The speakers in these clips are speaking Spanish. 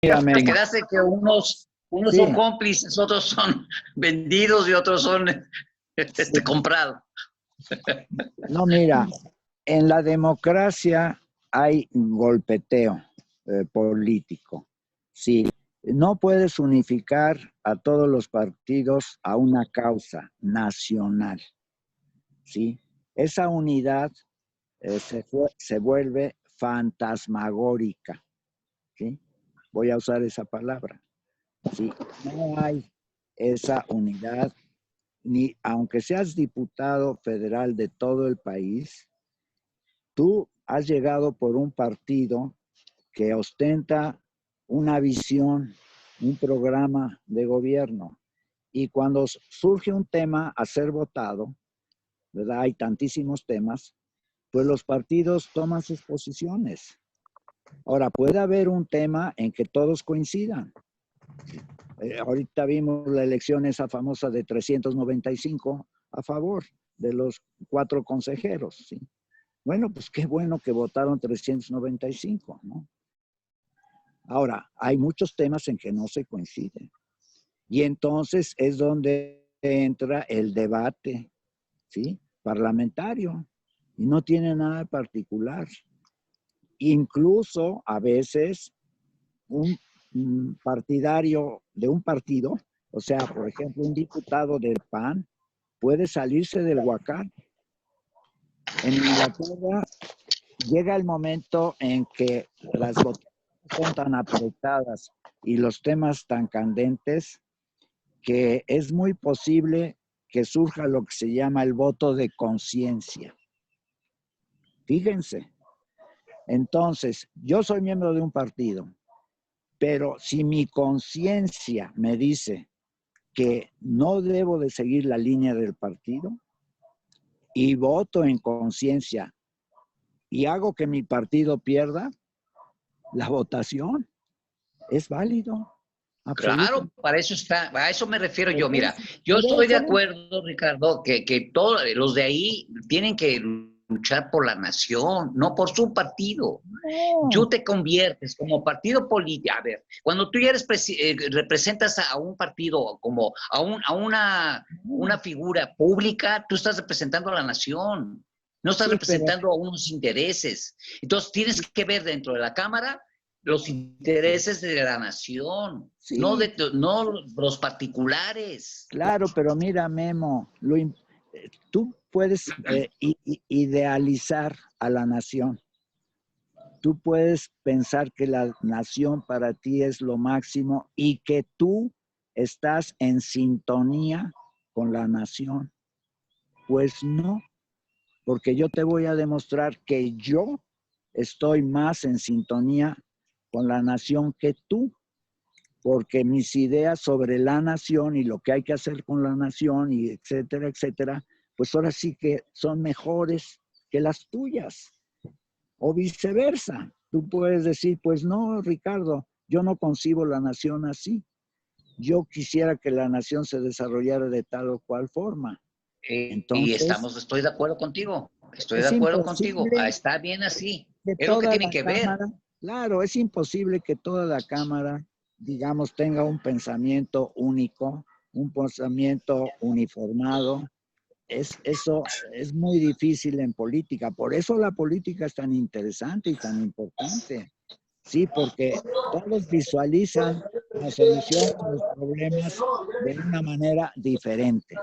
Mira, Te Memo. quedaste que unos Sí, son cómplices, otros son vendidos y otros son sí. comprados. No, mira, en la democracia hay golpeteo político. Sí, no puedes unificar a todos los partidos a una causa nacional. ¿Sí? Esa unidad se vuelve fantasmagórica. ¿Sí? Voy a usar esa palabra. ¿Sí? No hay esa unidad, ni aunque seas diputado federal de todo el país, tú has llegado por un partido que ostenta una visión, un programa de gobierno. Y cuando surge un tema a ser votado, ¿verdad? Hay tantísimos temas, pues los partidos toman sus posiciones. Ahora, puede haber un tema en que todos coincidan. Ahorita vimos la elección esa famosa de 395 a favor de los 4 consejeros, ¿sí? Bueno, pues qué bueno que votaron 395, ¿no? Ahora, hay muchos temas en que no se coinciden. Y entonces es donde entra el debate, ¿sí? Parlamentario. Y no tiene nada de particular. Incluso a veces un partidario de un partido, o sea, por ejemplo, un diputado del PAN puede salirse del huacán. En Inglaterra llega el momento en que las votaciones son tan apretadas y los temas tan candentes que es muy posible que surja lo que se llama el voto de conciencia. Fíjense. Entonces, yo soy miembro de un partido, pero si mi conciencia me dice que no debo de seguir la línea del partido y voto en conciencia y hago que mi partido pierda, la votación es válido, Claro, absolutamente. para eso está, a eso me refiero Por yo. Mira, eso, yo por estoy de eso. acuerdo, Ricardo, que todos los de ahí tienen que luchar por la nación, no por su partido. No, Tú te conviertes como partido político. A ver, cuando tú ya eres representas a un partido como una no. figura pública, tú estás representando a la nación, no estás Sí, pero representando a unos intereses. Entonces tienes que ver dentro de la Cámara los intereses de la nación, sí, no los particulares. claro, pero mira, Memo, tú puedes idealizar a la nación. Tú puedes pensar que la nación para ti es lo máximo y que tú estás en sintonía con la nación. Pues no, porque yo te voy a demostrar que yo estoy más en sintonía con la nación que tú, porque mis ideas sobre la nación y lo que hay que hacer con la nación y etcétera, etcétera, pues ahora sí que son mejores que las tuyas. O viceversa. Tú puedes decir, pues no, Ricardo, yo no concibo la nación así. Yo quisiera que la nación se desarrollara de tal o cual forma. Y Entonces, estoy de acuerdo contigo, estoy de es acuerdo contigo. imposible Está bien así, que es lo que toda tienen la que ver. Cámara, claro, es imposible que toda la Cámara, digamos, tenga un pensamiento único, un pensamiento uniformado. Eso es muy difícil en política. Por eso la política es tan interesante y tan importante. Sí, porque todos visualizan la solución a los problemas de una manera diferente.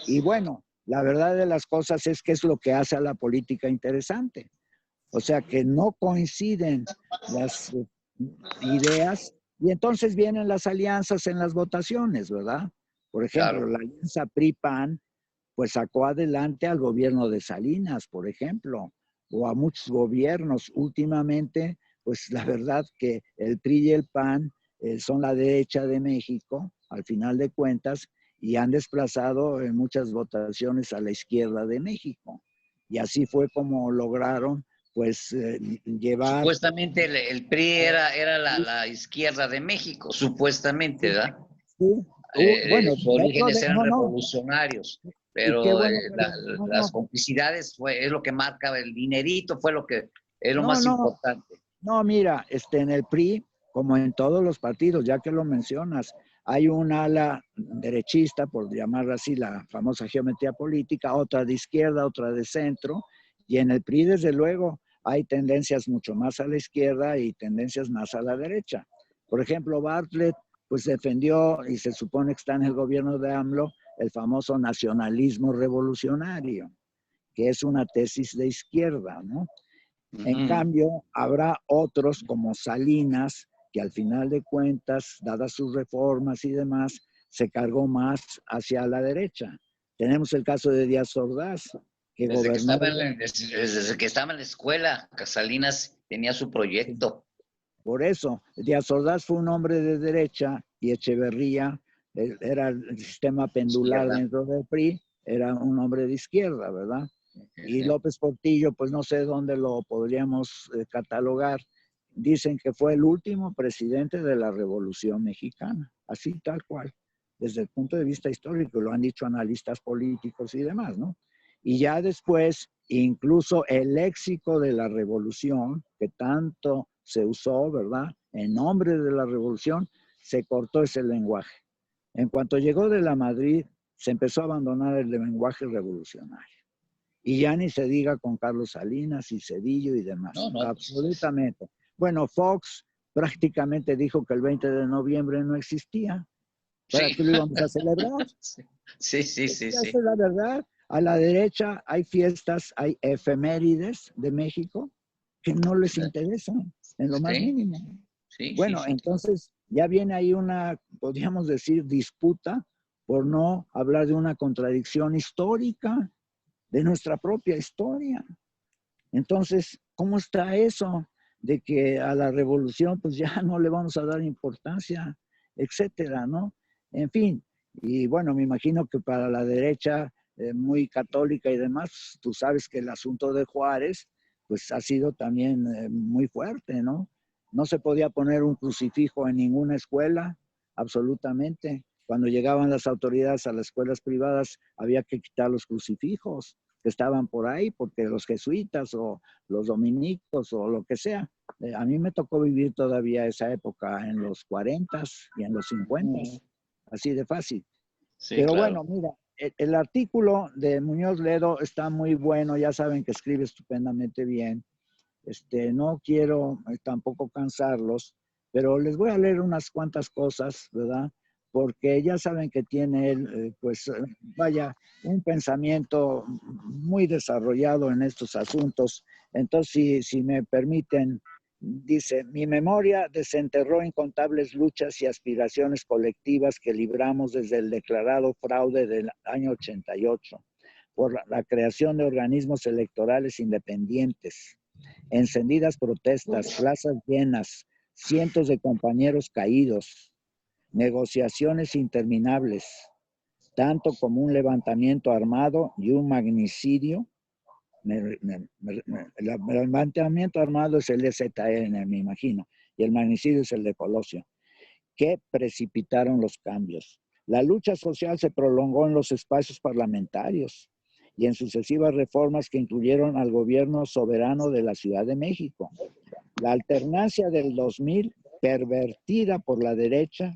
Y bueno, la verdad de las cosas es que es lo que hace a la política interesante. O sea, que no coinciden las ideas y entonces vienen las alianzas en las votaciones, ¿verdad? Por ejemplo, Claro. la alianza PRI-PAN pues sacó adelante al gobierno de Salinas, por ejemplo, o a muchos gobiernos últimamente, pues la verdad que el PRI y el PAN son la derecha de México, al final de cuentas, y han desplazado en muchas votaciones a la izquierda de México. Y así fue como lograron, pues, llevar... Supuestamente el PRI era la izquierda de México, supuestamente, ¿verdad? Sí, bueno, Sus dentro orígenes de... eran No, no, revolucionarios, y qué pero bueno que lo... No, las no, complicidades es lo que marca el dinerito, fue lo que es lo no, más no, importante. no, mira, en el PRI como en todos los partidos, ya que lo mencionas. Hay un ala derechista, por llamarla así, la famosa geometría política, otra de izquierda, otra de centro, y en el PRI, desde luego, hay tendencias mucho más a la izquierda y tendencias más a la derecha. Por ejemplo, Bartlett, pues defendió, y se supone que está en el gobierno de AMLO, el famoso nacionalismo revolucionario, que es una tesis de izquierda, ¿no? En cambio, habrá otros como Salinas, que al final de cuentas, dadas sus reformas y demás, se cargó más hacia la derecha. Tenemos el caso de Díaz Ordaz, que gobernó. Desde que estaba en la escuela, Salinas tenía su proyecto. Por eso, Díaz Ordaz fue un hombre de derecha y Echeverría era el sistema pendular dentro del PRI, era un hombre de izquierda, ¿verdad? Y López Portillo, pues no sé dónde lo podríamos catalogar. Dicen que fue el último presidente de la Revolución Mexicana, así tal cual, desde el punto de vista histórico, lo han dicho analistas políticos y demás, ¿no? Y ya después, incluso el léxico de la revolución, que tanto se usó, ¿verdad? En nombre de la revolución, se cortó ese lenguaje. En cuanto llegó de la Madrid, se empezó a abandonar el lenguaje revolucionario. Y ya ni se diga con Carlos Salinas y Cedillo y demás. No, absolutamente. Bueno, Fox prácticamente dijo que el 20 de noviembre no existía. ¿Para qué lo íbamos a celebrar? Sí. Esa es la verdad. A la derecha hay fiestas, hay efemérides de México que no les interesan en lo más mínimo. Bueno, entonces ya viene ahí una, podríamos decir, disputa por no hablar de una contradicción histórica de nuestra propia historia. Entonces, ¿cómo está eso de que a la revolución pues ya no le vamos a dar importancia, etcétera, ¿no? En fin, y bueno, me imagino que para la derecha muy católica y demás, tú sabes que el asunto de Juárez pues ha sido también muy fuerte, ¿no? No se podía poner un crucifijo en ninguna escuela, absolutamente. Cuando llegaban las autoridades a las escuelas privadas había que quitar los crucifijos que estaban por ahí, porque los jesuitas o los dominicos o lo que sea. A mí me tocó vivir todavía esa época en los 40s y en los 50s, así de fácil. Sí, pero claro. Bueno, mira, el artículo de Muñoz Ledo está muy bueno, ya saben que escribe estupendamente bien. No quiero tampoco cansarlos, pero les voy a leer unas cuantas cosas, ¿verdad? Porque ya saben que tiene él, pues, vaya, un pensamiento muy desarrollado en estos asuntos. Entonces, si me permiten, dice, mi memoria desenterró incontables luchas y aspiraciones colectivas que libramos desde el declarado fraude del año 88 por la creación de organismos electorales independientes, encendidas protestas, plazas llenas, cientos de compañeros caídos, negociaciones interminables, tanto como un levantamiento armado y un magnicidio. El levantamiento armado es el EZN, me imagino, y el magnicidio es el de Colosio, que precipitaron los cambios. La lucha social se prolongó en los espacios parlamentarios y en sucesivas reformas que incluyeron al gobierno soberano de la Ciudad de México. La alternancia del 2000, pervertida por la derecha,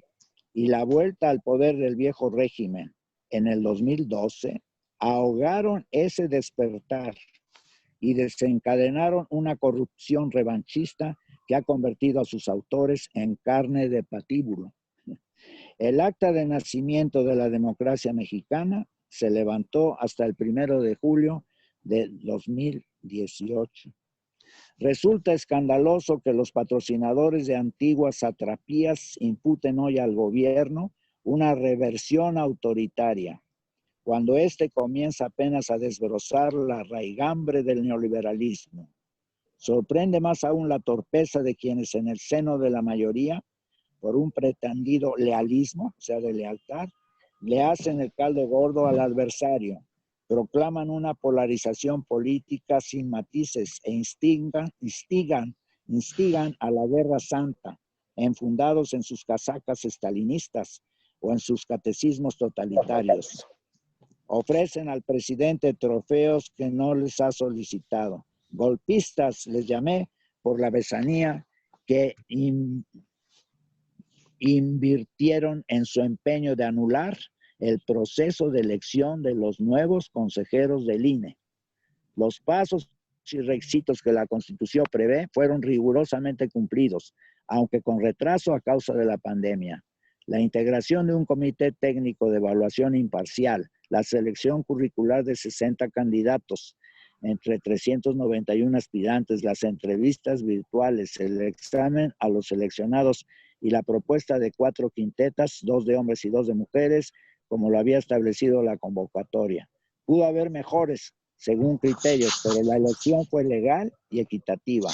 y la vuelta al poder del viejo régimen en el 2012 ahogaron ese despertar y desencadenaron una corrupción revanchista que ha convertido a sus autores en carne de patíbulo. El acta de nacimiento de la democracia mexicana se levantó hasta el 1 de julio de 2018. Resulta escandaloso que los patrocinadores de antiguas satrapías imputen hoy al gobierno una reversión autoritaria, cuando éste comienza apenas a desbrozar la raigambre del neoliberalismo. Sorprende más aún la torpeza de quienes en el seno de la mayoría, por un pretendido lealismo, o sea, de lealtad, le hacen el caldo gordo al adversario, proclaman una polarización política sin matices e instigan a la guerra santa, enfundados en sus casacas estalinistas o en sus catecismos totalitarios. Ofrecen al presidente trofeos que no les ha solicitado. Golpistas les llamé por la besanía que invirtieron en su empeño de anular el proceso de elección de los nuevos consejeros del INE. Los pasos y requisitos que la Constitución prevé fueron rigurosamente cumplidos, aunque con retraso a causa de la pandemia. La integración de un comité técnico de evaluación imparcial, la selección curricular de 60 candidatos entre 391 aspirantes, las entrevistas virtuales, el examen a los seleccionados y la propuesta de 4 quintetas, 2 de hombres y 2 de mujeres, como lo había establecido la convocatoria. Pudo haber mejores, según criterios, pero la elección fue legal y equitativa.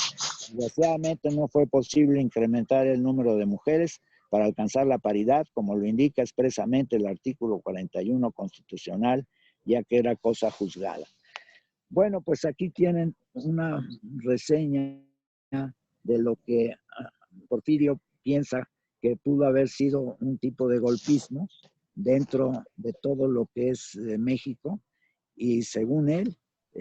Desgraciadamente no fue posible incrementar el número de mujeres para alcanzar la paridad, como lo indica expresamente el artículo 41 constitucional, ya que era cosa juzgada. Bueno, pues aquí tienen una reseña de lo que Porfirio piensa que pudo haber sido un tipo de golpismo dentro de todo lo que es México, y según él,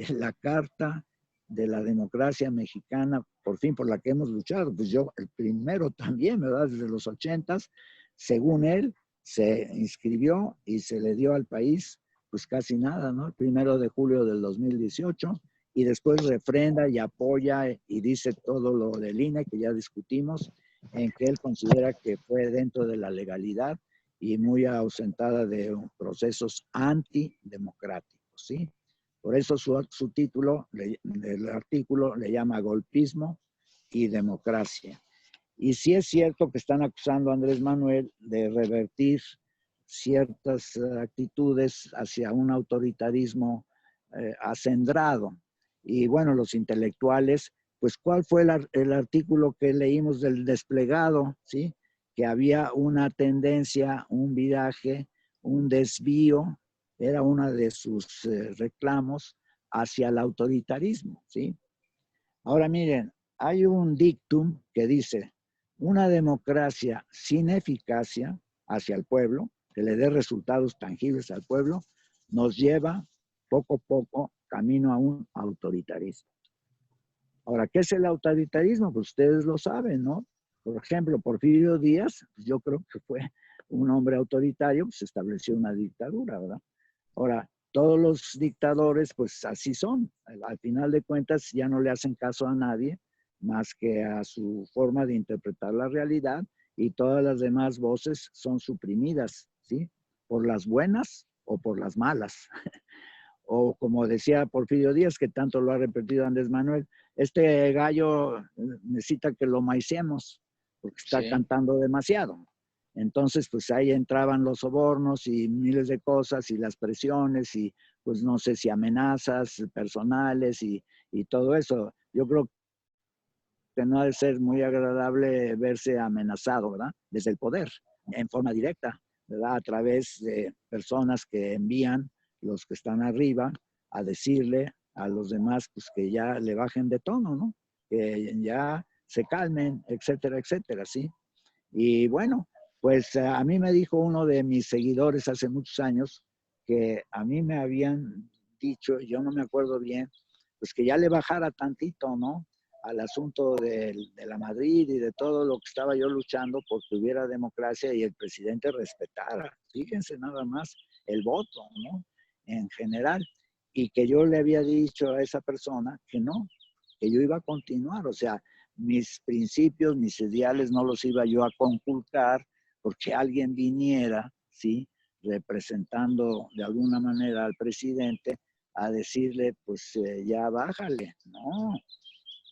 la carta de la democracia mexicana, por fin por la que hemos luchado, pues yo el primero también, ¿verdad? Desde los 80s, según él, se inscribió y se le dio al país pues casi nada, ¿no? El 1 de julio del 2018, y después refrenda y apoya y dice todo lo del INE que ya discutimos, en que él considera que fue dentro de la legalidad y muy ausentada de procesos antidemocráticos, ¿sí? Por eso su título del artículo le llama Golpismo y Democracia. Y sí es cierto que están acusando a Andrés Manuel de revertir ciertas actitudes hacia un autoritarismo acendrado. Y bueno, los intelectuales, pues ¿cuál fue el artículo que leímos del desplegado? ¿Sí? Que había una tendencia, un viraje, un desvío, era uno de sus reclamos hacia el autoritarismo, ¿sí? Ahora miren, hay un dictum que dice, una democracia sin eficacia hacia el pueblo, que le dé resultados tangibles al pueblo, nos lleva poco a poco camino a un autoritarismo. Ahora, ¿qué es el autoritarismo? Pues ustedes lo saben, ¿no? Por ejemplo, Porfirio Díaz, pues yo creo que fue un hombre autoritario, pues estableció una dictadura, ¿verdad? Ahora, todos los dictadores, pues así son. Al final de cuentas, ya no le hacen caso a nadie más que a su forma de interpretar la realidad, y todas las demás voces son suprimidas, ¿sí? Por las buenas o por las malas. O como decía Porfirio Díaz, que tanto lo ha repetido Andrés Manuel, este gallo necesita que lo maicemos porque está cantando demasiado. Entonces, pues ahí entraban los sobornos y miles de cosas y las presiones y pues no sé si amenazas personales y todo eso. Yo creo que no ha de ser muy agradable verse amenazado, ¿verdad? Desde el poder, en forma directa, ¿verdad? A través de personas que envían los que están arriba a decirle a los demás pues que ya le bajen de tono, ¿no? Que ya se calmen, etcétera, etcétera, ¿sí? Y bueno, pues a mí me dijo uno de mis seguidores hace muchos años que a mí me habían dicho, yo no me acuerdo bien, pues que ya le bajara tantito, ¿no? Al asunto de la Madrid y de todo lo que estaba yo luchando porque hubiera democracia y el presidente respetara. Fíjense nada más el voto, ¿no? En general. Y que yo le había dicho a esa persona que no, que yo iba a continuar. O sea, mis principios, mis ideales no los iba yo a conculcar porque alguien viniera, ¿sí? Representando de alguna manera al presidente a decirle, pues ya bájale. No,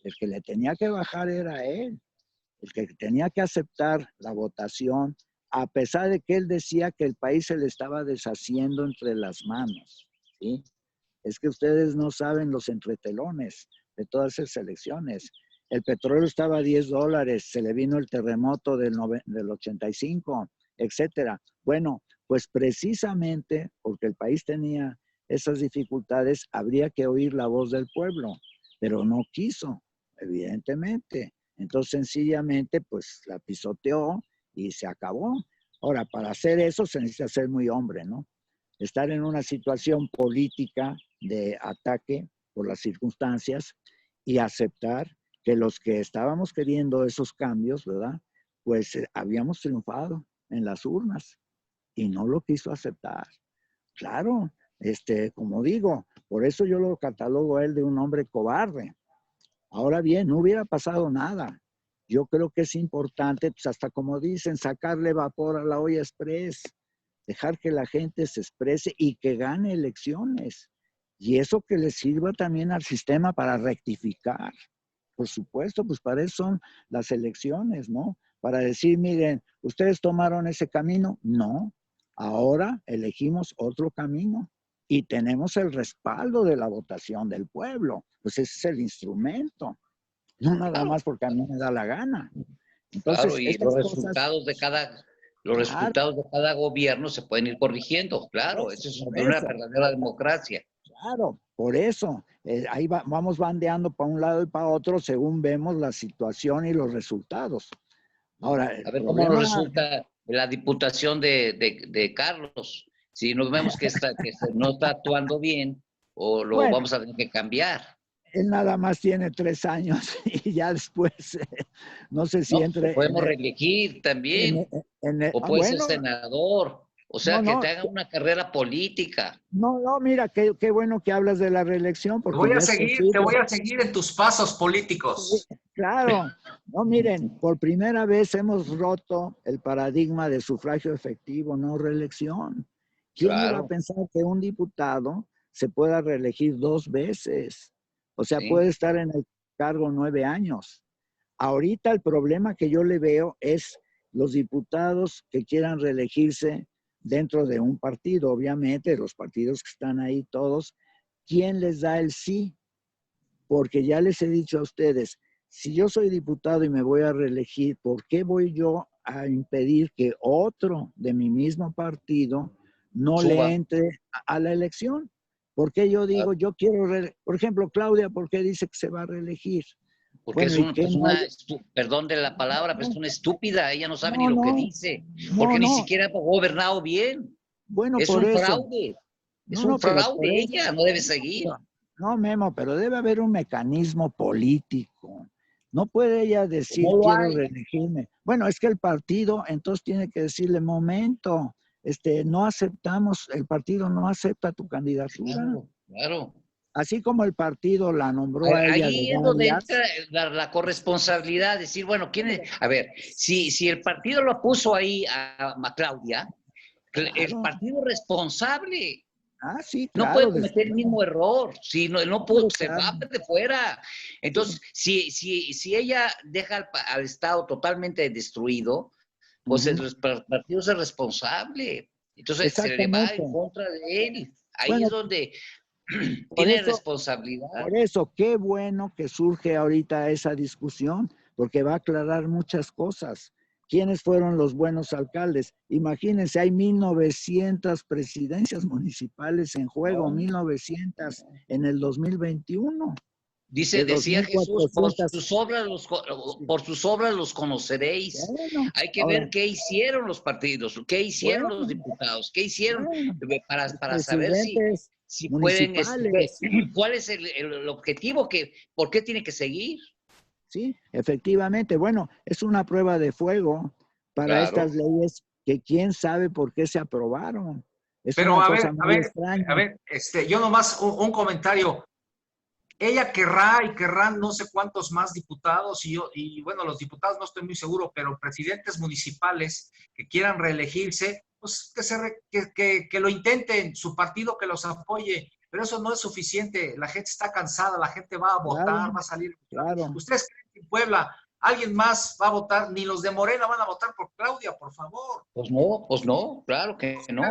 el que le tenía que bajar era él, el que tenía que aceptar la votación, a pesar de que él decía que el país se le estaba deshaciendo entre las manos, ¿sí? Es que ustedes no saben los entretelones de todas esas elecciones. El petróleo estaba a $10, se le vino el terremoto del 85, etcétera. Bueno, pues precisamente porque el país tenía esas dificultades, habría que oír la voz del pueblo, pero no quiso, evidentemente. Entonces, sencillamente, pues la pisoteó y se acabó. Ahora, para hacer eso se necesita ser muy hombre, ¿no? Estar en una situación política de ataque por las circunstancias y aceptar que los que estábamos queriendo esos cambios, ¿verdad? pues habíamos triunfado en las urnas y no lo quiso aceptar. Claro, como digo, por eso yo lo catalogo a él de un hombre cobarde. Ahora bien, no hubiera pasado nada. Yo creo que es importante, pues hasta como dicen, sacarle vapor a la olla express, dejar que la gente se exprese y que gane elecciones. Y eso que le sirva también al sistema para rectificar. Por supuesto, pues para eso son las elecciones, ¿no? Para decir, miren, ¿ustedes tomaron ese camino? No. Ahora elegimos otro camino y tenemos el respaldo de la votación del pueblo. Pues ese es el instrumento, no nada Claro, más porque a mí me da la gana. claro, Entonces, y estas los cosas, resultados de cada, los claro, resultados de cada gobierno se pueden ir corrigiendo, por claro, eso, eso es por una eso. verdadera democracia. Claro, por eso, ahí vamos bandeando para un lado y para otro según vemos la situación y los resultados. Ahora, el A ver cómo nos problema, resulta la diputación de Carlos. Si nos vemos que, no está actuando bien, o lo bueno, vamos a tener que cambiar. él nada más tiene 3 años y ya después, no sé si No, pues lo entre podemos reelegir también, o puede ser bueno, senador, o no, sea, que te no, haga una carrera política. no, no, mira, qué bueno que hablas de la reelección porque ya es Te posible. voy a seguir en tus pasos Sí, políticos. claro, no, miren, por primera vez hemos roto el paradigma de sufragio efectivo, no reelección. ¿Quién iba a Claro, pensar que un diputado se pueda reelegir 2 veces? O sea, puede sí. estar en el cargo 9 años. Ahorita el problema que yo le veo es los diputados que quieran reelegirse dentro de un partido, obviamente, los partidos que están ahí todos, ¿quién les da el sí? Porque ya les he dicho a ustedes, si yo soy diputado y me voy a reelegir, ¿por qué voy yo a impedir que otro de mi mismo partido no le Suba. entre a la elección? ¿Por qué yo digo, yo quiero, por ejemplo, Claudia, ¿por qué dice que se va a reelegir? Porque Bueno, es ¿y qué pues no hay? perdón de la palabra, pero es una estúpida, ella no sabe ni No, lo que no, dice, no, porque ni no. siquiera ha gobernado bien. Bueno, Es por un eso. fraude, es No, un no, pero fraude por eso. ella, no debe No, seguir. no, Memo, pero debe haber un mecanismo político. No puede ella Pues no decir lo quiero hay. reelegirme. Bueno, es que el partido entonces tiene que decirle, momento, no aceptamos, el partido no acepta tu candidatura. Claro, claro. Así como el partido la nombró a ella de Ahí es donde entra varias. la corresponsabilidad, decir, bueno, ¿quién es? A ver, si el partido lo puso ahí a Claudia, el Claro. partido es responsable. Ah, sí, No claro, puede desde cometer el mismo luego. error, si no, no pudo, Claro, se claro. va de fuera. Sí. Entonces, si ella deja al Estado totalmente destruido, pues Ujú. el partido es el responsable. Entonces, se le va Exactamente. en contra de él. Ahí es Bueno, donde por tiene eso, responsabilidad. Por eso, qué bueno que surge ahorita esa discusión, porque va a aclarar muchas cosas. ¿Quiénes fueron los buenos alcaldes? Imagínense, hay 1900 presidencias municipales en juego, ¿No? 1900 en el 2021, de Decía Jesús, 2400. por sus obras los conoceréis. Bueno, Hay que ahora, ver qué hicieron los partidos, qué hicieron los bueno, diputados, qué hicieron bueno, los para saber presidentes si pueden, municipales, cuál es el objetivo, por qué tiene que seguir. sí, efectivamente. Bueno, es una prueba de fuego para estas Claro. leyes que quién sabe por qué se aprobaron. Es Pero una cosa muy extraña. yo nomás un comentario. Ella querrá y querrán no sé cuántos más diputados y bueno, los diputados no estoy muy seguro, pero presidentes municipales que quieran reelegirse, pues que lo intenten, su partido que los apoye, pero eso no es suficiente, la gente está cansada, la gente va a Claro, votar, va a salir. claro. ¿Ustedes creen que en Puebla alguien más va a votar? Ni los de Morena van a votar por Claudia, por favor. Pues no, claro que no.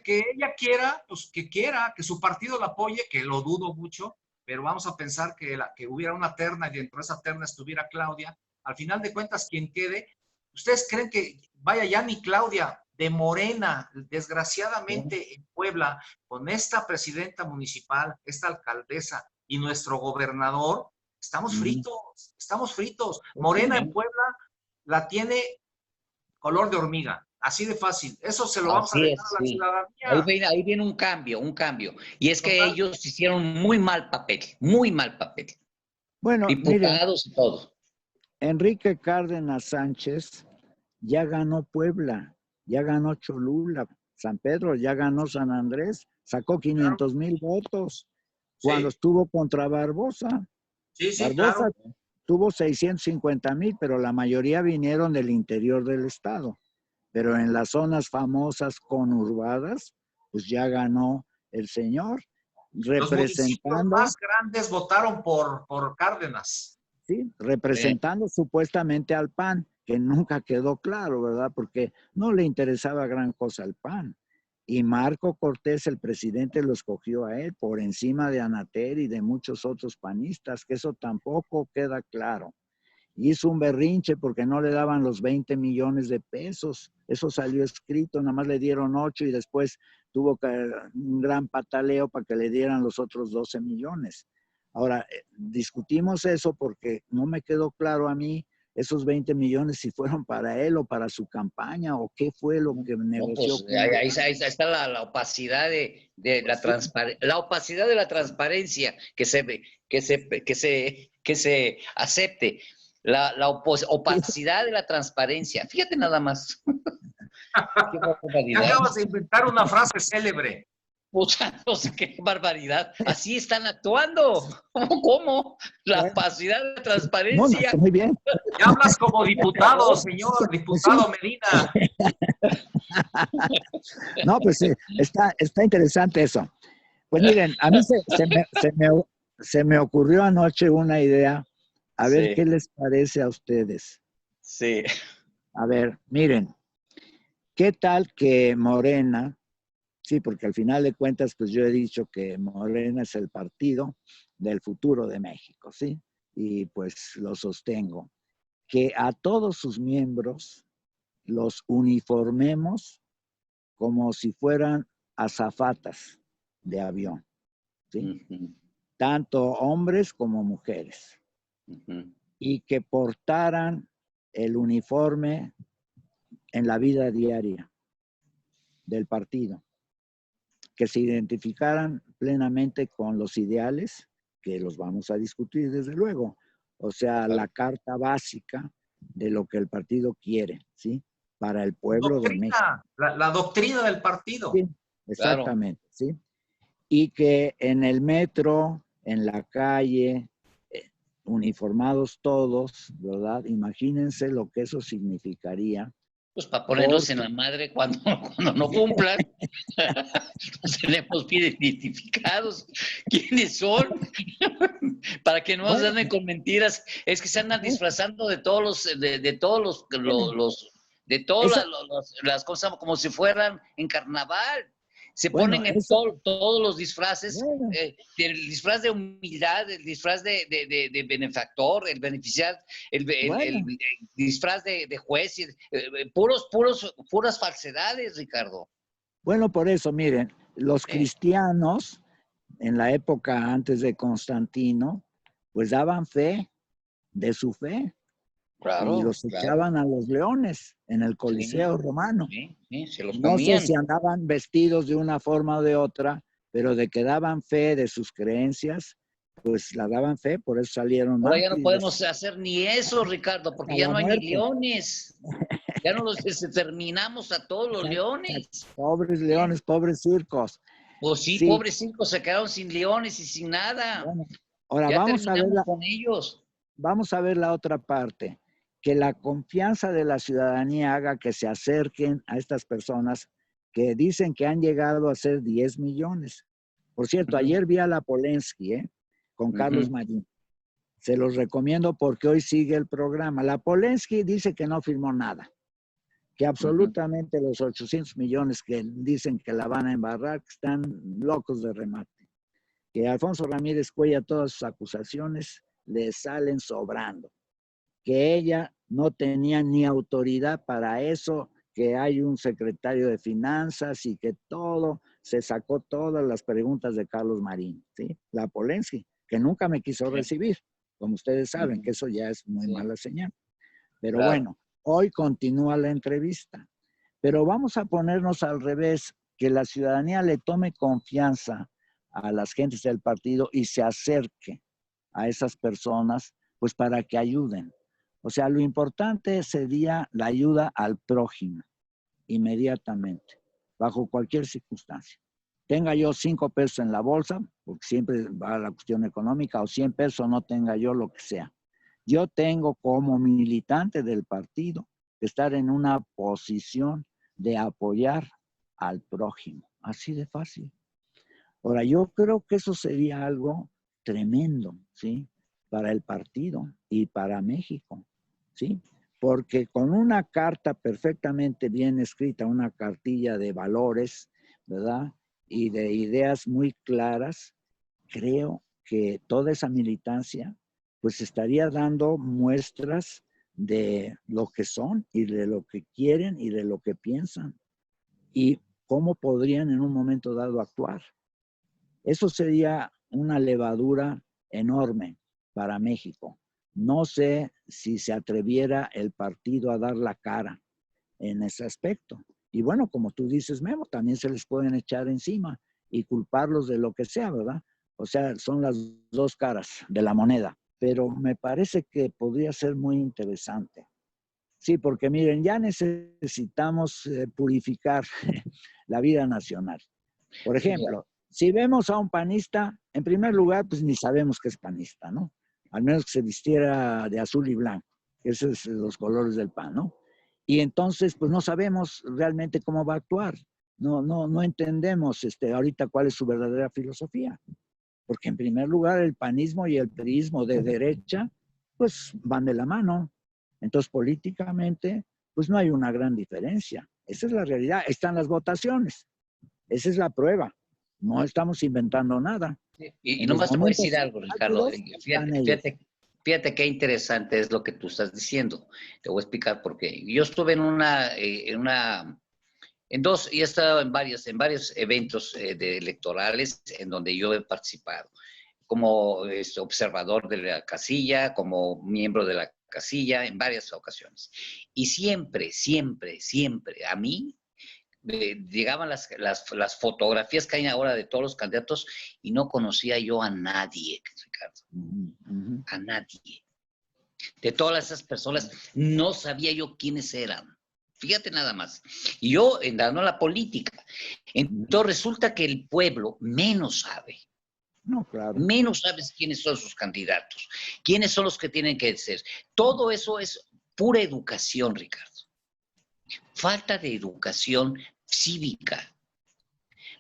Que ella quiera, pues que quiera, que su partido la apoye, que lo dudo mucho, pero vamos a pensar que hubiera una terna y dentro de esa terna estuviera Claudia. Al final de cuentas, quien quede, ¿ustedes creen que vaya ya ni Claudia de Morena, desgraciadamente en Puebla, con esta presidenta municipal, esta alcaldesa y nuestro gobernador? Estamos fritos, estamos fritos. Pues Morena en sí, Puebla la tiene color de hormiga. Así de fácil. Eso se lo vamos a Así dejar es, a la sí. ciudadanía. Ahí viene un cambio, un cambio. Y es que Total. ellos hicieron muy mal papel, bueno, miren, diputados y todo. Enrique Cárdenas Sánchez ya ganó Puebla, ya ganó Cholula, San Pedro, ya ganó San Andrés, sacó 500,000 votos cuando Sí, estuvo contra Barbosa. sí, sí, Barbosa claro. tuvo 650,000, pero la mayoría vinieron del interior del estado. Pero en las zonas famosas conurbadas, pues ya ganó el señor, Los municipios representando, más grandes votaron por Cárdenas. ¿sí? Representando supuestamente al PAN, que nunca quedó claro, ¿verdad? Porque no le interesaba gran cosa al PAN. Y Marco Cortés, el presidente, lo escogió a él por encima de Anater y de muchos otros panistas, que eso tampoco queda claro. Hizo un berrinche porque no le daban los 20 millones de pesos. Eso salió escrito, nada más le dieron 8 y después tuvo un gran pataleo para que le dieran los otros 12 millones. Ahora, discutimos eso porque no me quedó claro a mí esos 20 millones si fueron para él o para su campaña o qué fue lo que No, negoció pues con ahí está la opacidad de pues sí. la opacidad de la transparencia que se acepte. La opacidad de la transparencia. Fíjate nada más. Qué Ya barbaridad. acabas de inventar una frase célebre. O sea, no sé qué barbaridad. Así están actuando. ¿Cómo? La Bueno, opacidad de la no, no, transparencia. muy bien. Ya hablas como diputado, Acabó. señor Pues sí. diputado Medina. No, pues sí, está interesante eso. Pues miren, a mí se me ocurrió anoche una idea, a ver Sí, qué les parece a ustedes. sí. A ver, miren, ¿qué tal que Morena, sí, porque al final de cuentas, pues yo he dicho que Morena es el partido del futuro de México, ¿sí? Y pues lo sostengo, que a todos sus miembros los uniformemos como si fueran azafatas de avión, ¿sí? Ujú, Tanto hombres como mujeres, ujú. y que portaran el uniforme en la vida diaria del partido, que se identificaran plenamente con los ideales, que los vamos a discutir desde luego, o sea, Claro. la carta básica de lo que el partido quiere, ¿sí? Para el pueblo de México. Doctrina, la doctrina del partido. Sí, Claro. exactamente, ¿sí? Y que en el metro, en la calle, uniformados todos, ¿verdad? Imagínense lo que eso significaría. Pues para ponerlos en Porque, la madre cuando no cumplan. Nos tenemos bien identificados. ¿Quiénes son? Para que no nos bueno, anden con mentiras. Es que se andan disfrazando de todos de todos miren, de todas esa, las cosas como si fueran en carnaval. Se bueno, ponen en eso, todos los disfraces, bueno, el disfraz de humildad, el disfraz de benefactor, el beneficiar, bueno, el disfraz de juez, puras falsedades, Ricardo. bueno, por eso, miren, los Eh, cristianos en la época antes de Constantino, pues daban fe de su fe y claro, los claro. echaban a los leones en el Sí, Coliseo romano. sí, sí, se los No sé comían. si andaban vestidos de una forma o de otra, pero de que daban fe de sus creencias, pues la daban fe, por eso salieron Ahora ya no mártires podemos hacer ni eso, Ricardo, hasta porque ya la no hay ni muerte. leones. Ya no los exterminamos a todos los leones. Pobres ¿Eh? leones, pobres circos. Pues sí, Sí, pobres cinco se quedaron sin leones y sin nada. bueno. Ahora Ya terminamos con ellos. vamos a ver la otra parte, que la confianza de la ciudadanía haga que se acerquen a estas personas que dicen que han llegado a ser 10 millones. Por cierto, Ujú, ayer vi a la Polensky, con Carlos ujú, Marín. Se los recomiendo porque hoy sigue el programa. La Polensky dice que no firmó nada, que ujú. absolutamente los 800 millones que dicen que la van a embarrar están locos de remate, que Alfonso Ramírez Cuella todas sus acusaciones le salen sobrando, que ella no tenía ni autoridad para eso, que hay un secretario de finanzas y que todo, se sacó todas las preguntas de Carlos Marín, ¿sí? La Polensky, que nunca me quiso Sí, recibir, como ustedes saben, ujú, que eso ya es muy sí, mala señal. Pero claro. bueno, hoy continúa la entrevista. Pero vamos a ponernos al revés, que la ciudadanía le tome confianza a las gentes del partido y se acerque a esas personas, pues para que ayuden. O sea, lo importante sería la ayuda al prójimo, inmediatamente, bajo cualquier circunstancia. Tenga yo 5 pesos en la bolsa, porque siempre va la cuestión económica, o 100 pesos, no tenga yo lo que sea. Yo tengo como militante del partido que estar en una posición de apoyar al prójimo. Así de fácil. Ahora, yo creo que eso sería algo tremendo, ¿sí? Para el partido y para México, ¿sí? Porque con una carta perfectamente bien escrita, una cartilla de valores, ¿verdad? Y de ideas muy claras, creo que toda esa militancia pues estaría dando muestras de lo que son y de lo que quieren y de lo que piensan y cómo podrían en un momento dado actuar. Eso sería una levadura enorme para México. No sé si se atreviera el partido a dar la cara en ese aspecto. Y bueno, como tú dices, Memo, también se les pueden echar encima y culparlos de lo que sea, ¿verdad? O sea, son las dos caras de la moneda. Pero me parece que podría ser muy interesante. Sí, porque miren, ya necesitamos purificar la vida nacional. Por ejemplo, si vemos a un panista, en primer lugar, pues ni sabemos que es panista, ¿no? Al menos que se vistiera de azul y blanco, esos son los colores del PAN, ¿no? Y entonces, pues no sabemos realmente cómo va a actuar. No entendemos ahorita cuál es su verdadera filosofía. Porque en primer lugar, el panismo y el priismo de derecha, pues van de la mano. Entonces, políticamente, pues no hay una gran diferencia. Esa es la realidad. Están las votaciones. Esa es la prueba. No estamos inventando nada. Y En los nomás te voy a decir momentos algo, Ricardo. álgidos están ellos. Fíjate qué interesante es lo que tú estás diciendo. Te voy a explicar por qué. Yo estuve en dos, y he estado en varios eventos electorales en donde yo he participado, como observador de la casilla, como miembro de la casilla, en varias ocasiones. Y siempre, a mí llegaban las fotografías que hay ahora de todos los candidatos y no conocía yo a nadie, Ricardo. A nadie. De todas esas personas, no sabía yo quiénes eran. Fíjate nada más. Y yo, entrando a la política, entonces resulta que el pueblo menos sabe. No, claro. Menos sabes quiénes son sus candidatos, quiénes son los que tienen que ser. Todo eso es pura educación, Ricardo. Falta de educación cívica.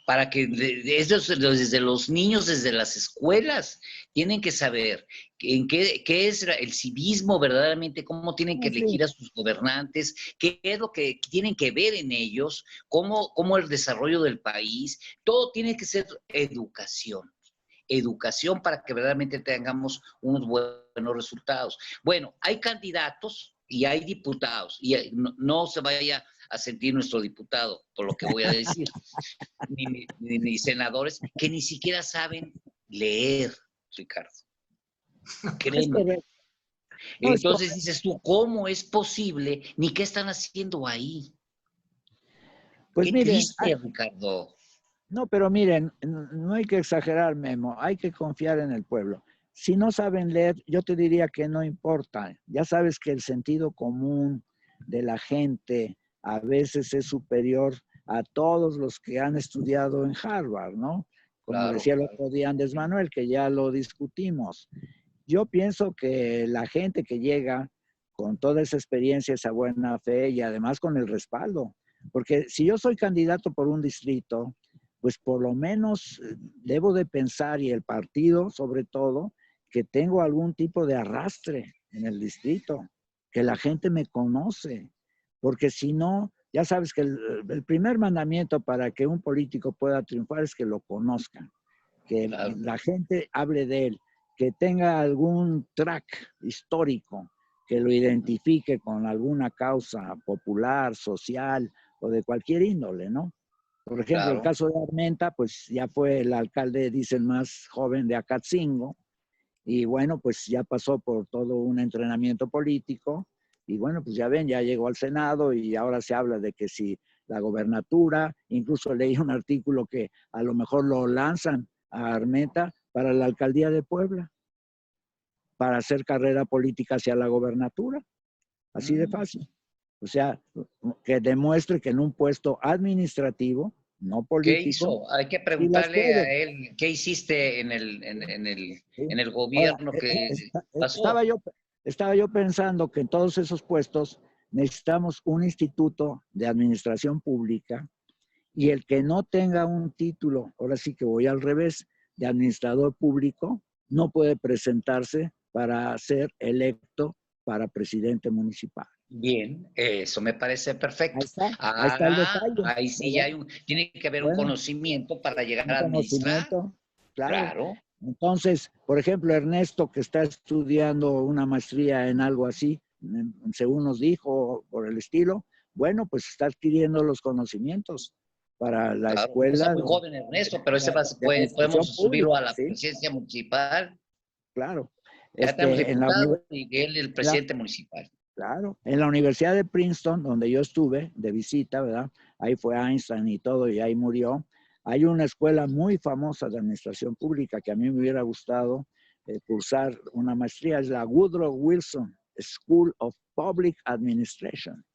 Para que desde los niños, desde las escuelas, tienen que saber qué es el civismo verdaderamente, cómo tienen que elegir a sus gobernantes, qué es lo que tienen que ver en ellos, cómo el desarrollo del país, todo tiene que ser educación. Educación para que verdaderamente tengamos unos buenos resultados. Bueno, hay candidatos y hay diputados, y no se vaya a sentir nuestro diputado por lo que voy a decir, ni senadores que ni siquiera saben leer, Ricardo. Créeme. Entonces dices tú, ¿cómo es posible? Ni qué están haciendo ahí. Pues qué miren, triste, Ricardo. No, pero miren, no hay que exagerar, Memo, hay que confiar en el pueblo. Si no saben leer, yo te diría que no importa. Ya sabes que el sentido común de la gente a veces es superior a todos los que han estudiado en Harvard, ¿no? Como decía el otro día Andrés Manuel, que ya lo discutimos. Yo pienso que la gente que llega con toda esa experiencia, esa buena fe y además con el respaldo, porque si yo soy candidato por un distrito, pues por lo menos debo de pensar, y el partido sobre todo, que tengo algún tipo de arrastre en el distrito, que la gente me conoce, porque si no, ya sabes que el primer mandamiento para que un político pueda triunfar es que lo conozcan, que la gente hable de él, que tenga algún track histórico que lo identifique con alguna causa popular, social o de cualquier índole, ¿no? Por ejemplo, el caso de Armenta, pues ya fue el alcalde, dicen, más joven de Acatzingo, y bueno, pues ya pasó por todo un entrenamiento político, y bueno, pues ya ven, ya llegó al Senado, y ahora se habla de que si la gobernatura, incluso leí un artículo que a lo mejor lo lanzan a Armenta para la alcaldía de Puebla, para hacer carrera política hacia la gobernatura. así de fácil. O sea, que demuestre que en un puesto administrativo, no ¿Qué político, hizo? Hay que sí las preguntarle a puede. él, ¿qué hiciste en ¿Sí? el Ahora, gobierno que estaba pasó? yo pensando que en todos esos puestos necesitamos un instituto de administración pública y el que no tenga un título, ahora sí que voy al revés, de administrador público, no puede presentarse para ser electo para presidente municipal. Bien, eso me parece perfecto. Ahí está el Ah, detalle, ahí sí ¿verdad? tiene que haber un Bueno, conocimiento para llegar un a administrar. conocimiento, claro. Claro, Entonces, por ejemplo, Ernesto, que está estudiando una maestría en algo así, según nos dijo, por el estilo, bueno, pues está adquiriendo los conocimientos para la claro. Está escuela muy joven Ernesto, pero ese de administración podemos subirlo a pública, la ¿sí? presidencia municipal. Claro. Ya tenemos En la, diputado y él el la, presidente municipal. claro, en la Universidad de Princeton, donde yo estuve de visita, ¿verdad? Ahí fue Einstein y todo, y ahí murió. Hay una escuela muy famosa de administración pública que a mí me hubiera gustado cursar una maestría, es la Woodrow Wilson School of Public Administration.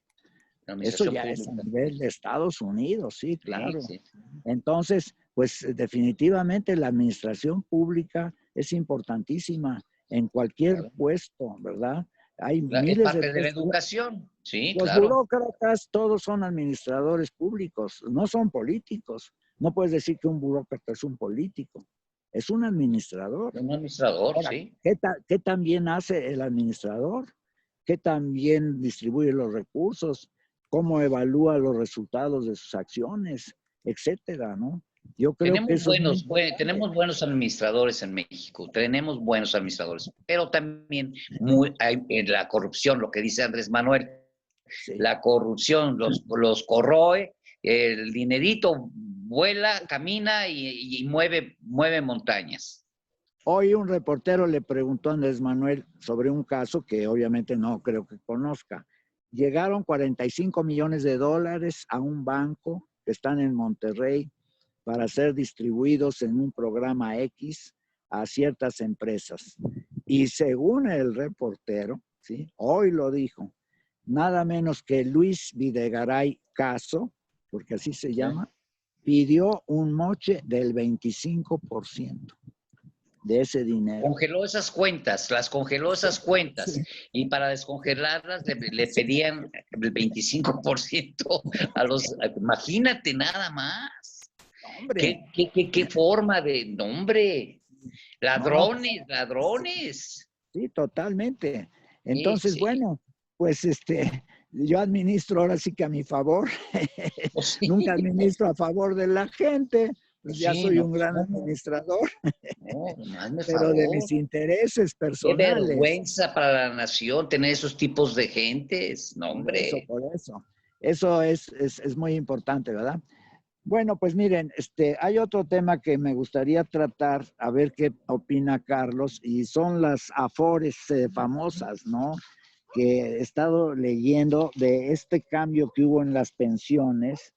La Eso administración ya es a pública. nivel de Estados Unidos, sí, Sí, claro. sí. Entonces, pues definitivamente la administración pública es importantísima en cualquier Claro. puesto, ¿verdad? Hay Es miles de parte de la puestos. educación. Sí, Los claro. burócratas todos son administradores públicos, no son políticos. No puedes decir que un burócrata es un político, es un administrador. Un administrador, Ahora, sí. ¿qué tan bien hace el administrador? ¿Qué tan bien distribuye los recursos? ¿Cómo evalúa los resultados de sus acciones? Etcétera, ¿no? Yo creo que eso es muy importante. Tenemos buenos administradores en México, tenemos buenos administradores, pero también hay la corrupción, lo que dice Andrés Manuel, Sí. la corrupción los corroe, el dinerito vuela, camina y mueve montañas. Hoy un reportero le preguntó a Andrés Manuel sobre un caso que obviamente no creo que conozca. Llegaron 45 millones de dólares a un banco que están en Monterrey para ser distribuidos en un programa X a ciertas empresas. Y según el reportero, ¿sí? Hoy lo dijo, nada menos que Luis Videgaray Caso, porque así se llama, pidió un moche del 25% de ese dinero. Congeló esas cuentas, las congeló esas cuentas, Sí. y para descongelarlas le pedían el 25% a los, imagínate nada más. Hombre, ¿Qué forma de nombre? no, Ladrones. sí, totalmente. Sí, Entonces, sí. bueno, pues yo administro ahora sí que a mi favor. Pues Nunca sí, administro a favor de la gente, pues pues ya sí, soy no, un pues gran cómo. administrador, No, hazme pero de favor. mis intereses Qué personales. vergüenza para la nación tener esos tipos de gentes. No, Por eso, hombre. por eso. Eso es muy importante, ¿verdad? Bueno, pues miren, hay otro tema que me gustaría tratar, a ver qué opina Carlos, y son las afores famosas, ¿no? Que he estado leyendo de este cambio que hubo en las pensiones,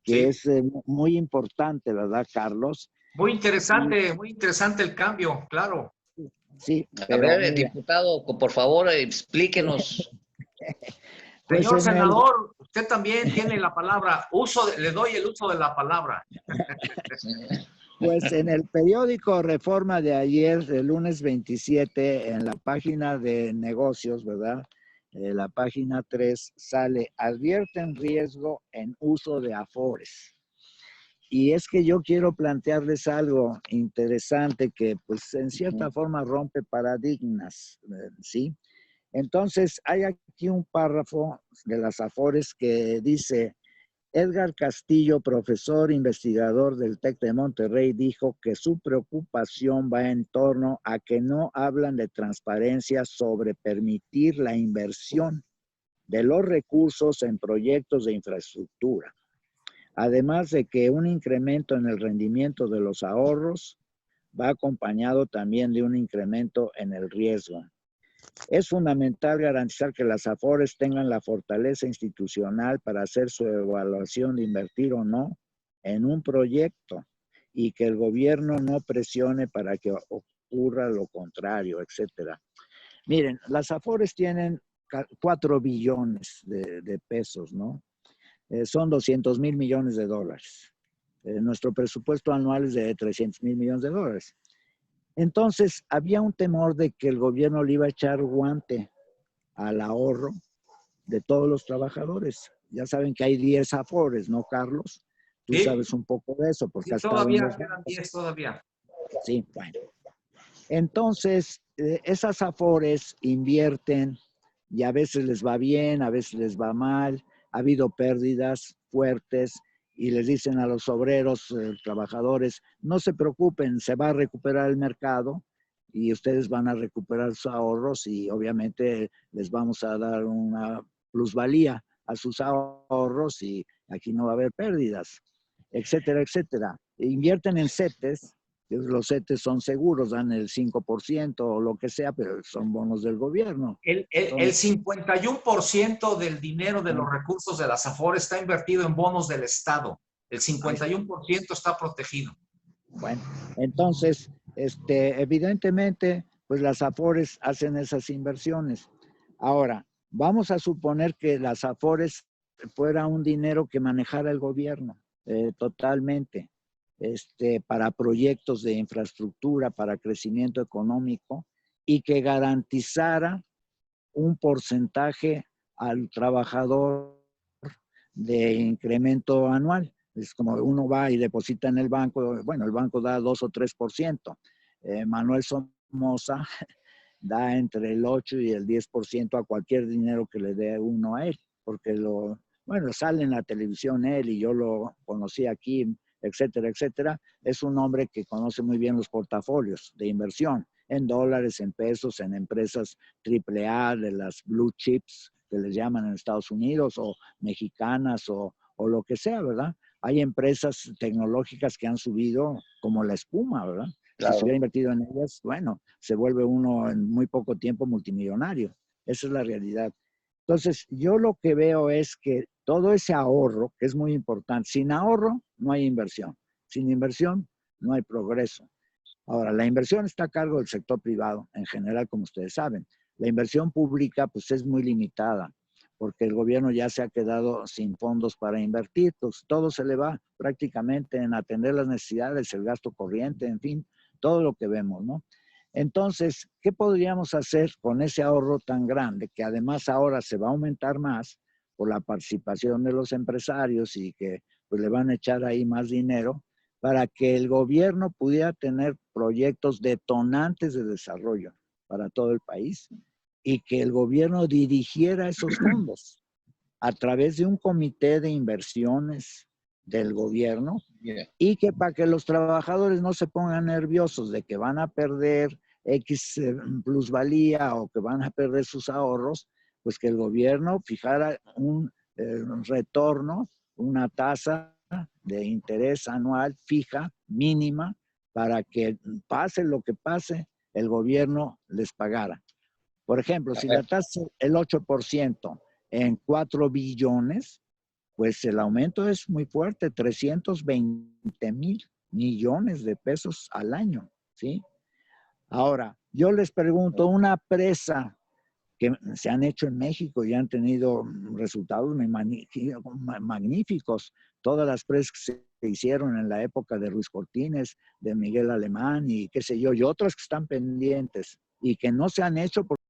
que Sí. es muy importante, ¿verdad, Carlos? Muy Y, interesante el cambio, claro. sí, A pero ver, mira, diputado, por favor, explíquenos. pues Señor en el, senador, usted también tiene la palabra. Le doy el uso de la palabra. pues en el periódico Reforma de ayer, el lunes 27, en la página de negocios, ¿verdad? La página 3 sale, advierten riesgo en uso de afores. Y es que yo quiero plantearles algo interesante que pues en cierta forma rompe paradigmas, ¿sí? Entonces hay aquí un párrafo de las afores que dice, Edgar Castillo, profesor investigador del TEC de Monterrey, dijo que su preocupación va en torno a que no hablan de transparencia sobre permitir la inversión de los recursos en proyectos de infraestructura. Además de que un incremento en el rendimiento de los ahorros va acompañado también de un incremento en el riesgo. Es fundamental garantizar que las afores tengan la fortaleza institucional para hacer su evaluación de invertir o no en un proyecto y que el gobierno no presione para que ocurra lo contrario, etcétera. Miren, las afores tienen 4 billones de pesos, ¿no? Son 200,000 millones de dólares. Nuestro presupuesto anual es de 300,000 millones de dólares. Entonces, había un temor de que el gobierno le iba a echar guante al ahorro de todos los trabajadores. Ya saben que hay 10 afores, ¿no, Carlos? Tú Sí, sabes un poco de eso, porque sí, has estado en todavía los quedan bancos. 10 todavía. Sí, bueno. Entonces, esas afores invierten y a veces les va bien, a veces les va mal. Ha habido pérdidas fuertes y les dicen a los obreros, trabajadores, no se preocupen, se va a recuperar el mercado y ustedes van a recuperar sus ahorros y obviamente les vamos a dar una plusvalía a sus ahorros y aquí no va a haber pérdidas, etcétera, etcétera. Invierten en CETES. Los CETES son seguros, dan el 5% o lo que sea, pero son bonos del gobierno. El 51% del dinero de los recursos de las AFORES está invertido en bonos del Estado. El 51% está protegido. Bueno, entonces, evidentemente, pues las AFORES hacen esas inversiones. Ahora, vamos a suponer que las AFORES fuera un dinero que manejara el gobierno totalmente, para proyectos de infraestructura, para crecimiento económico y que garantizara un porcentaje al trabajador de incremento anual. Es como uno va y deposita en el banco, bueno, el banco da 2 o 3%. Manuel Somoza da entre el 8 y el 10% a cualquier dinero que le dé uno a él, porque bueno, sale en la televisión él y yo lo conocí aquí, etcétera, etcétera. Es un hombre que conoce muy bien los portafolios de inversión en dólares, en pesos, en empresas AAA, de las blue chips que les llaman en Estados Unidos, o mexicanas, o lo que sea, ¿verdad? Hay empresas tecnológicas que han subido como la espuma, ¿verdad? Claro. Si se hubiera invertido en ellas, bueno, se vuelve uno en muy poco tiempo multimillonario. Esa es la realidad. Entonces, yo lo que veo es que todo ese ahorro, que es muy importante, sin ahorro no hay inversión. Sin inversión no hay progreso. Ahora, la inversión está a cargo del sector privado, en general, como ustedes saben. La inversión pública, pues, es muy limitada, porque el gobierno ya se ha quedado sin fondos para invertir, pues todo se le va prácticamente en atender las necesidades, el gasto corriente, en fin, todo lo que vemos, ¿no? Entonces, ¿qué podríamos hacer con ese ahorro tan grande, que además ahora se va a aumentar más por la participación de los empresarios y que pues le van a echar ahí más dinero, para que el gobierno pudiera tener proyectos detonantes de desarrollo para todo el país y que el gobierno dirigiera esos fondos a través de un comité de inversiones del gobierno y que para que los trabajadores no se pongan nerviosos de que van a perder X plusvalía o que van a perder sus ahorros, pues que el gobierno fijara un retorno, una tasa de interés anual fija, mínima, para que pase lo que pase, el gobierno les pagara. Por ejemplo, si la tasa es el 8% en 4 billones, pues el aumento es muy fuerte, 320,000 millones de pesos al año, ¿sí? Ahora, yo les pregunto, una presa que se han hecho en México y han tenido resultados magníficos. Todas las presas que se hicieron en la época de Ruiz Cortines, de Miguel Alemán y qué sé yo, y otras que están pendientes y que no se han hecho porque